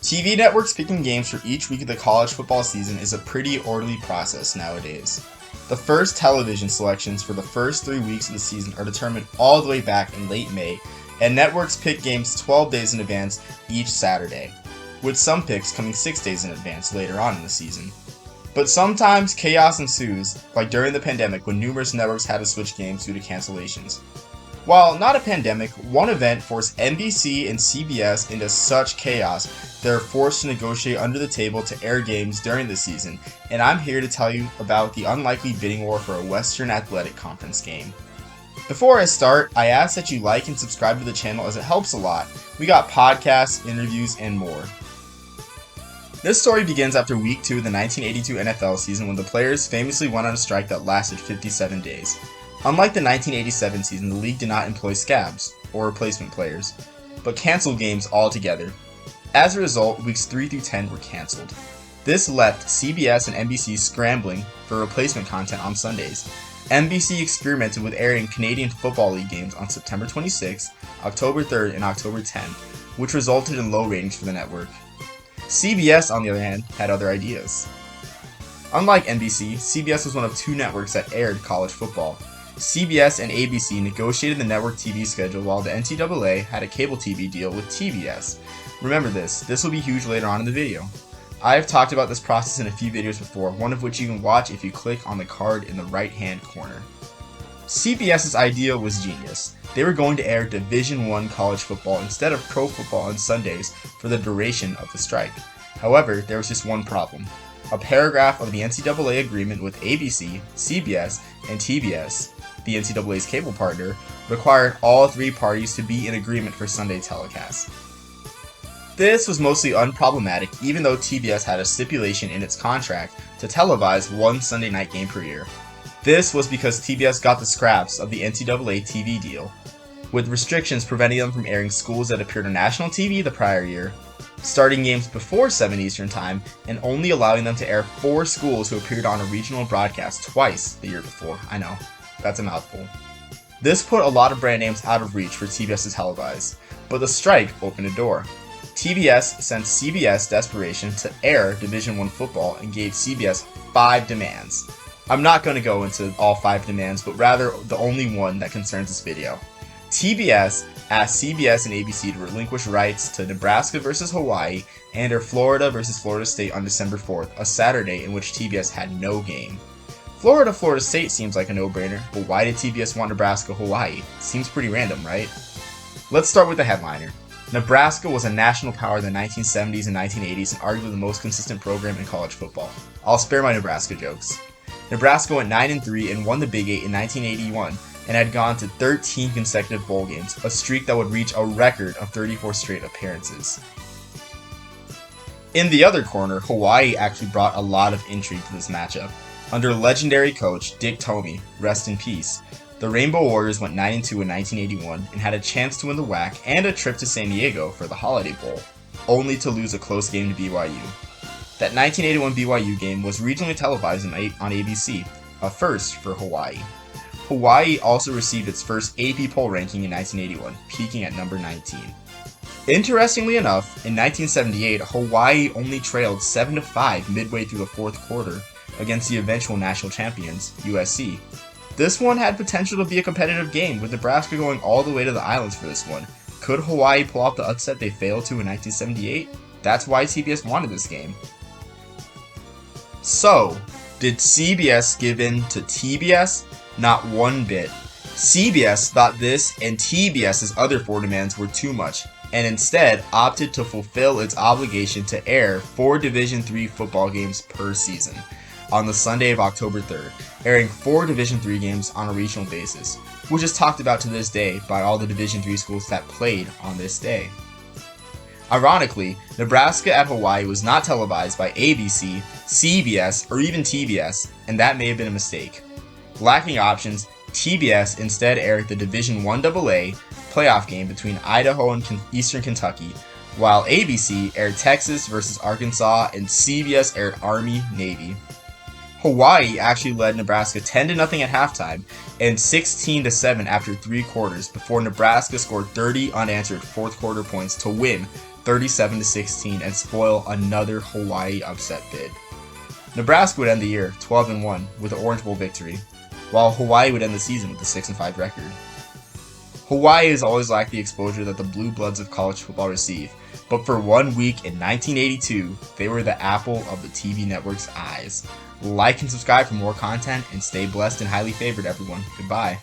TV networks picking games for each week of the college football season is a pretty orderly process nowadays. The first television selections for the first 3 weeks of the season are determined all the way back in late May, and networks pick games 12 days in advance each Saturday, with some picks coming 6 days in advance later on in the season. But sometimes chaos ensues, like during the pandemic when numerous networks had to switch games due to cancellations. While not a pandemic, one event forced NBC and CBS into such chaos they are forced to negotiate under the table to air games during the season, and I'm here to tell you about the unlikely bidding war for a Western Athletic Conference game. Before I start, I ask that you like and subscribe to the channel as it helps a lot. We got podcasts, interviews, and more. This story begins after week 2 of the 1982 NFL season when the players famously went on a strike that lasted 57 days. Unlike the 1987 season, the league did not employ scabs, or replacement players, but canceled games altogether. As a result, weeks 3 through 10 were canceled. This left CBS and NBC scrambling for replacement content on Sundays. NBC experimented with airing Canadian Football League games on September 26, October 3rd, and October 10th, which resulted in low ratings for the network. CBS, on the other hand, had other ideas. Unlike NBC, CBS was one of 2 networks that aired college football. CBS and ABC negotiated the network TV schedule while the NCAA had a cable TV deal with TBS. Remember this will be huge later on in the video. I have talked about this process in a few videos before, one of which you can watch if you click on the card in the right hand corner. CBS's idea was genius. They were going to air Division I college football instead of pro football on Sundays for the duration of the strike. However, there was just one problem. A paragraph of the NCAA agreement with ABC, CBS, and TBS, the NCAA's cable partner, required all 3 parties to be in agreement for Sunday telecasts. This was mostly unproblematic even though TBS had a stipulation in its contract to televise 1 Sunday night game per year. This was because TBS got the scraps of the NCAA TV deal, with restrictions preventing them from airing schools that appeared on national TV the prior year, starting games before 7 Eastern Time, and only allowing them to air 4 schools who appeared on a regional broadcast twice the year before. I know, that's a mouthful. This put a lot of brand names out of reach for TBS to televise, but the strike opened a door. TBS sent CBS desperation to air Division I football and gave CBS 5 demands. I'm not going to go into all 5 demands, but rather the only one that concerns this video. TBS asked CBS and ABC to relinquish rights to Nebraska vs. Hawaii and or Florida vs. Florida State on December 4th, a Saturday in which TBS had no game. Florida State seems like a no-brainer, but why did TBS want Nebraska Hawaii? Seems pretty random, right? Let's start with the headliner. Nebraska was a national power in the 1970s and 1980s and arguably the most consistent program in college football. I'll spare my Nebraska jokes. Nebraska went 9-3 and won the Big 8 in 1981 and had gone to 13 consecutive bowl games, a streak that would reach a record of 34 straight appearances. In the other corner, Hawaii actually brought a lot of intrigue to this matchup. Under legendary coach Dick Tomey, rest in peace, the Rainbow Warriors went 9-2 in 1981 and had a chance to win the WAC and a trip to San Diego for the Holiday Bowl, only to lose a close game to BYU. That 1981 BYU game was regionally televised on ABC, a first for Hawaii. Hawaii also received its first AP poll ranking in 1981, peaking at number 19. Interestingly enough, in 1978, Hawaii only trailed 7-5 midway through the 4th quarter against the eventual national champions, USC. This one had potential to be a competitive game, with Nebraska going all the way to the islands for this one. Could Hawaii pull off the upset they failed to in 1978? That's why CBS wanted this game. So, did CBS give in to TBS? Not one bit. CBS thought this and TBS's other 4 demands were too much, and instead opted to fulfill its obligation to air 4 Division III football games per season on the Sunday of October 3rd, airing 4 Division III games on a regional basis, which is talked about to this day by all the Division III schools that played on this day. Ironically, Nebraska at Hawaii was not televised by ABC, CBS, or even TBS, and that may have been a mistake. Lacking options, TBS instead aired the Division I playoff game between Idaho and Eastern Kentucky, while ABC aired Texas vs. Arkansas and CBS aired Army-Navy. Hawaii actually led Nebraska 10-0 at halftime and 16-7 after 3 quarters before Nebraska scored 30 unanswered fourth quarter points to win 37-16 and spoil another Hawaii upset bid. Nebraska would end the year 12-1 with an Orange Bowl victory, while Hawaii would end the season with a 6-5 record. Hawaii has always lacked the exposure that the blue bloods of college football receive, but for 1 week in 1982, they were the apple of the TV network's eyes. Like and subscribe for more content, and stay blessed and highly favored, everyone. Goodbye.